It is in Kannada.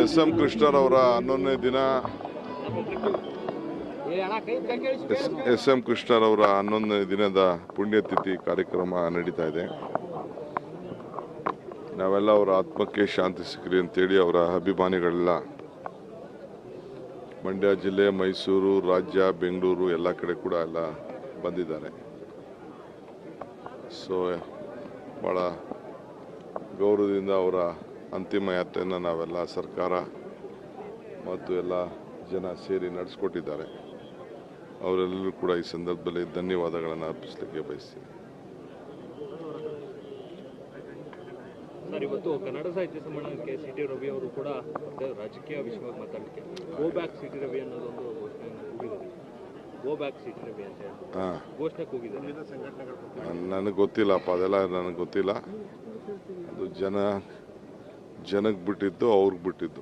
ಎಸ್.ಎಂ. ಕೃಷ್ಣರವರ 11ನೇ ದಿನ ಎಸ್.ಎಂ. ಕೃಷ್ಣರವರ 11ನೇ ದಿನದ ಪುಣ್ಯತಿಥಿ ಕಾರ್ಯಕ್ರಮ ನಡೀತಾ ಇದೆ. ನಾವೆಲ್ಲ ಅವರ ಆತ್ಮಕ್ಕೆ ಶಾಂತಿ ಸಿಗಲಿ ಅಂತೇಳಿ ಅವರ ಅಭಿಮಾನಿಗಳೆಲ್ಲ ಮಂಡ್ಯ ಜಿಲ್ಲೆ, ಮೈಸೂರು, ರಾಜ್ಯ, ಬೆಂಗಳೂರು ಎಲ್ಲ ಕಡೆ ಕೂಡ ಎಲ್ಲ ಬಂದಿದ್ದಾರೆ. ಸೊ ಭಾಳ ಗೌರವದಿಂದ ಅವರ ಅಂತಿಮ ಯಾತ್ರೆಯನ್ನು ನಾವೆಲ್ಲ ಸರ್ಕಾರ ಮತ್ತು ಎಲ್ಲ ಜನ ಸೇರಿ ನಡೆಸ್ಕೊಟ್ಟಿದ್ದಾರೆ. ಅವರೆಲ್ಲರೂ ಕೂಡ ಈ ಸಂದರ್ಭದಲ್ಲಿ ಧನ್ಯವಾದಗಳನ್ನು ಅರ್ಪಿಸಲಿಕ್ಕೆ ಬಯಸ್ತೀನಿ. ಸರ್, ಇವತ್ತು ಕನ್ನಡ ಸಾಹಿತ್ಯ ಸಮ್ಮೇಳನಕ್ಕೆ ಸಿ.ಟಿ. ರವಿ ಅವರು ಕೂಡ ರಾಜಕೀಯ ವಿಷಯವಾಗಿ ಮಾತಾಡಲಿಕ್ಕೆ ಗೋ ಬ್ಯಾಕ್ ಸಿ.ಟಿ. ರವಿ ಅನ್ನೋದೊಂದು ಘೋಷಣೆಯನ್ನು ಕೂಗಿದ್ದಾರೆ. Go back C T. ರವಿ ಅಂತ ಹೇಳಿ ಘೋಷಣೆ ಕೂಗಿದ್ದಾರೆ. ನನಗೆ ಗೊತ್ತಿಲ್ಲಪ್ಪ, ಅದೆಲ್ಲ ನನಗೆ ಗೊತ್ತಿಲ್ಲ. ಅದು ಜನಕ್ಕೆ ಬಿಟ್ಟಿದ್ದು, ಅವ್ರಿಗೆ ಬಿಟ್ಟಿದ್ದು.